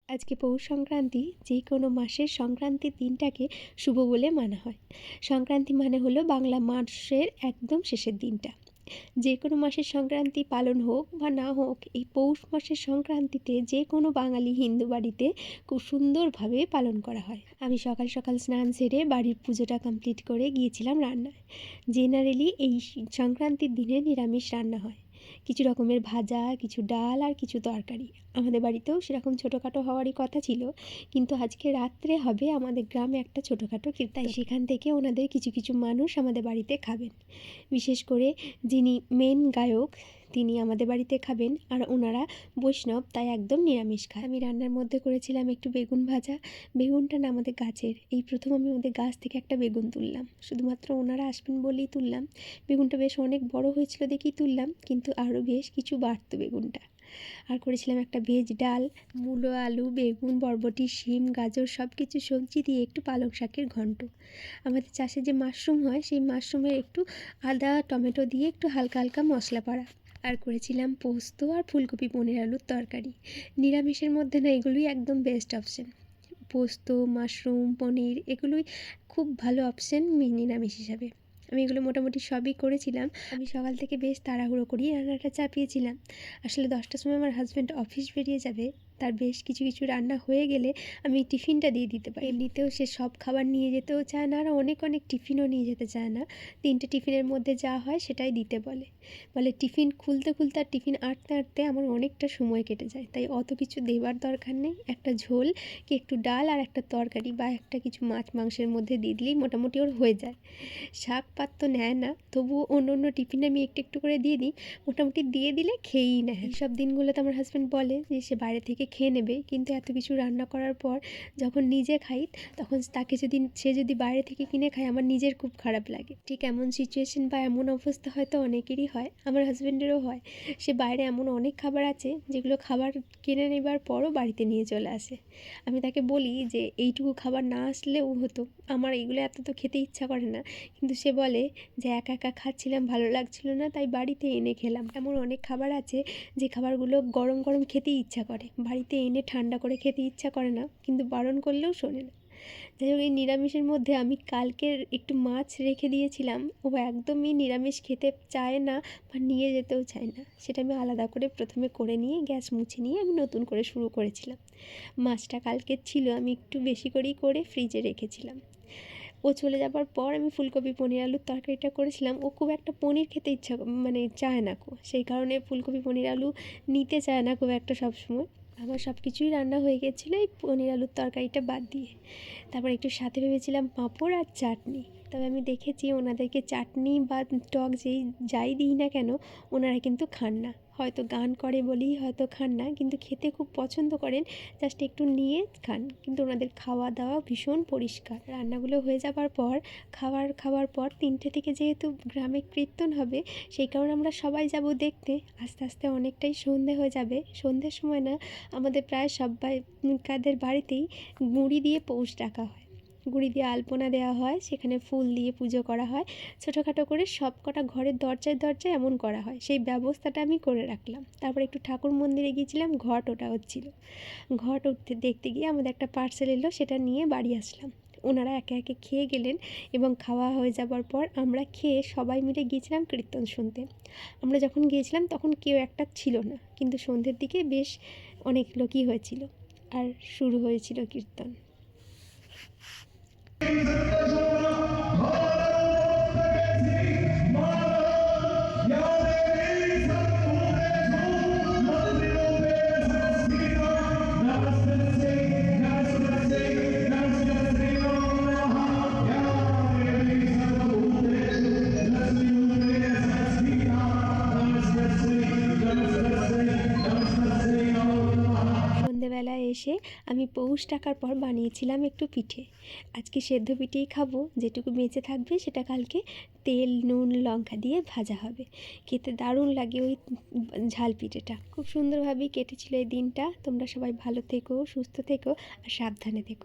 আজকে পৌষ সংক্রান্তি। যে কোনো মাসের সংক্রান্তির দিনটাকে শুভ বলে মানা হয়। সংক্রান্তি মানে হলো বাংলা মাসের একদম শেষের দিনটা। যে কোনো মাসের সংক্রান্তি পালন হোক বা না হোক, এই পৌষ মাসের সংক্রান্তিতে যে কোনো বাঙালি হিন্দু বাড়িতে খুব সুন্দরভাবে পালন করা হয়। আমি সকাল সকাল স্নান সেরে বাড়ির পুজোটা কমপ্লিট করে গিয়েছিলাম রান্নায়। জেনারেলি এই সংক্রান্তির দিনে নিরামিষ রান্না হয়, কিছু রকমের ভাজা, কিছু ডাল আর কিছু তরকারি। আমাদের বাড়িতেও সেরকম ছোটোখাটো হওয়ারই কথা ছিল, কিন্তু আজকে রাত্রে হবে আমাদের গ্রামে একটা ছোটোখাটো কীর্তন। তাই সেখান থেকে ওনাদের কিছু কিছু মানুষ আমাদের বাড়িতে খাবেন। বিশেষ করে যিনি মেন গায়ক তিনি আমাদের বাড়িতে খাবেন, আর ওনারা বৈষ্ণব, তাই একদম নিরামিষ খায়। আমি রান্নার মধ্যে করেছিলাম একটু বেগুন ভাজা। বেগুনটা না আমাদের গাছের, এই প্রথম আমি ওদের গাছ থেকে একটা বেগুন তুললাম, শুধুমাত্র ওনারা আসবেন বলেই তুললাম। বেগুনটা বেশ অনেক বড় হয়েছিল দেখেই তুললাম, কিন্তু আরও বেশ কিছু বাড়তো বেগুনটা। আর করেছিলাম একটা ভেজ ডাল, মূলো, আলু, বেগুন, বরবটি, শিম, গাজর সব কিছু সবজি দিয়ে একটু পালং শাকের ঘন্ট। আমাদের চাষে যে মাশরুম হয়, সেই মাশরুমের একটু আদা টমেটো দিয়ে একটু হালকা হালকা মশলা পাড়া। আর করেছিলাম পোস্ত আর ফুলকপি পনির আলুর তরকারি। নিরামিষের মধ্যে না এগুলোই একদম বেস্ট অপশন। পোস্ত, মাশরুম, পনির এগুলোই খুব ভালো অপশন নিরামিষ হিসাবে। আমি এগুলো মোটামুটি সবই করেছিলাম। আমি সকাল থেকে বেশ তাড়াহুড়ো করি রান্নাটা চাপিয়েছিলাম। আসলে 10টার সময় আমার হাজব্যান্ড অফিস বেরিয়ে যাবে, তার বেশ কিছু কিছু রান্না হয়ে গেলে আমি টিফিনটা দিয়ে দিতে পারি। এমনিতেও সে সব খাবার নিয়ে যেতেও চায় না, আর অনেক অনেক টিফিনও নিয়ে যেতে চায় না। 3টে টিফিনের মধ্যে যা হয় সেটাই দিতে বলে। টিফিন খুলতে খুলতে আর টিফিন আঁটতে আঁটতে আমার অনেকটা সময় কেটে যায়, তাই অত কিছু দেবার দরকার নেই। একটা ঝোল কি একটু ডাল আর একটা তরকারি বা একটা কিছু মাছ মাংসের মধ্যে দিয়ে দিলেই মোটামুটি ওর হয়ে যায়। শাক পাত তো নেয় না, তবুও অন্য অন্য টিফিনে আমি একটু একটু করে দিয়ে দিই, মোটামুটি দিয়ে দিলে খেয়েই নেয়। এইসব দিনগুলোতে আমার হাজব্যান্ড বলে যে সে বাইরে থেকে খেয়ে নেবে, কিন্তু এত কিছু রান্না করার পর যখন নিজে খাই, তখন তাকে সে যদি বাইরে থেকে কিনে খায়, আমার নিজের খুব খারাপ লাগে। ঠিক এমন সিচুয়েশন বা এমন অবস্থা হয়তো অনেকেরই হয়, আমার হাজব্যান্ডেরও হয়। সে বাইরে এমন অনেক খাবার আছে যেগুলো খাবার কিনে নেবার পরও বাড়িতে নিয়ে চলে আসে। আমি তাকে বলি যে এইটুকু খাবার না আসলেও হতো, আমার এগুলো এত তো খেতে ইচ্ছা করে না, কিন্তু সে বলে যে একা একা খাচ্ছিলাম, ভালো লাগছিল না, তাই বাড়িতে এনে খেলাম। এমন অনেক খাবার আছে যে খাবারগুলো গরম গরম খেতেই ইচ্ছা করে, বাড়িতে এনে ঠান্ডা করে খেতে ইচ্ছা করে না, কিন্তু বারণ করলেও শোনে না। যাই হোক, এই নিরামিষের মধ্যে আমি কালকের একটু মাছ রেখে দিয়েছিলাম, ও একদমই নিরামিষ খেতে চায় না বা নিয়ে যেতেও চায় না। সেটা আমি আলাদা করে প্রথমে করে নিয়ে গ্যাস মুছে নিয়ে আমি নতুন করে শুরু করেছিলাম। মাছটা কালকের ছিল, আমি একটু বেশি করেই করে ফ্রিজে রেখেছিলাম। ও চলে যাবার পর আমি ফুলকপি পনির আলুর তরকারিটা করেছিলাম। ও খুব একটা পনির খেতে চায় না কো, সেই কারণে ফুলকপি পনির আলু নিতে চায় না খুব একটা সবসময়। আমার সব কিছুই রান্না হয়ে গেছিলো এই পনির আলুর তরকারিটা বাদ দিয়ে। তারপর একটু সাথে ভেবেছিলাম পাঁপড় আর চাটনি। তবে আমি দেখেছি ওনাদেরকে চাটনি বা টক যাই দিই না কেন, ওনারা কিন্তু খান না। হয়তো গান করে বলেই হয়তো খান না, কিন্তু খেতে খুব পছন্দ করেন, জাস্ট একটু নিয়ে খান। কিন্তু ওনাদের খাওয়া দাওয়া ভীষণ পরিষ্কার। রান্নাগুলো হয়ে যাবার পর খাওয়ার পর 3টে থেকে যেহেতু গ্রামে কীর্তন হবে, সেই কারণে আমরা সবাই যাব দেখতে। আস্তে আস্তে অনেকটাই সন্ধে হয়ে যাবে। সন্ধ্যের সময় না আমাদের প্রায় সবাই কাদের বাড়িতেই গুঁড়ি দিয়ে পৌষ ডাকা হয়, গুঁড়ি দিয়ে আলপনা দেওয়া হয়, সেখানে ফুল দিয়ে পুজো করা হয়। ছোটোখাটো করে সব কটা ঘরের দরজায় দরজায় এমন করা হয়, সেই ব্যবস্থাটা আমি করে রাখলাম। তারপর একটু ঠাকুর মন্দিরে গিয়েছিলাম, ঘট ওটা হচ্ছিলো। ঘট উঠতে দেখতে গিয়ে আমাদের একটা পার্সেল এলো, সেটা নিয়ে বাড়ি আসলাম। ওনারা একে একে খেয়ে গেলেন, এবং খাওয়া হয়ে যাবার পর আমরা খেয়ে সবাই মিলে গিয়েছিলাম কীর্তন শুনতে। আমরা যখন গিয়েছিলাম তখন কেউ একটা ছিল না, কিন্তু সন্ধ্যের দিকে বেশ অনেক লোকই হয়েছিল, আর শুরু হয়েছিল কীর্তন। সন্ধেবেলায় এসে আমি পৌষ ডাকার পর বানিয়েছিলাম একটু পিঠে। আজকে সেদ্ধ পিঠেই খাবো, যেটুকু বেঁচে থাকবে সেটা কালকে তেল নুন লঙ্কা দিয়ে ভাজা হবে। খেতে দারুণ লাগে ওই ঝাল পিঠেটা। খুব সুন্দরভাবেই কেটেছিল এই দিনটা। তোমরা সবাই ভালো থেকো, সুস্থ থেকো আর সাবধানে থেকো।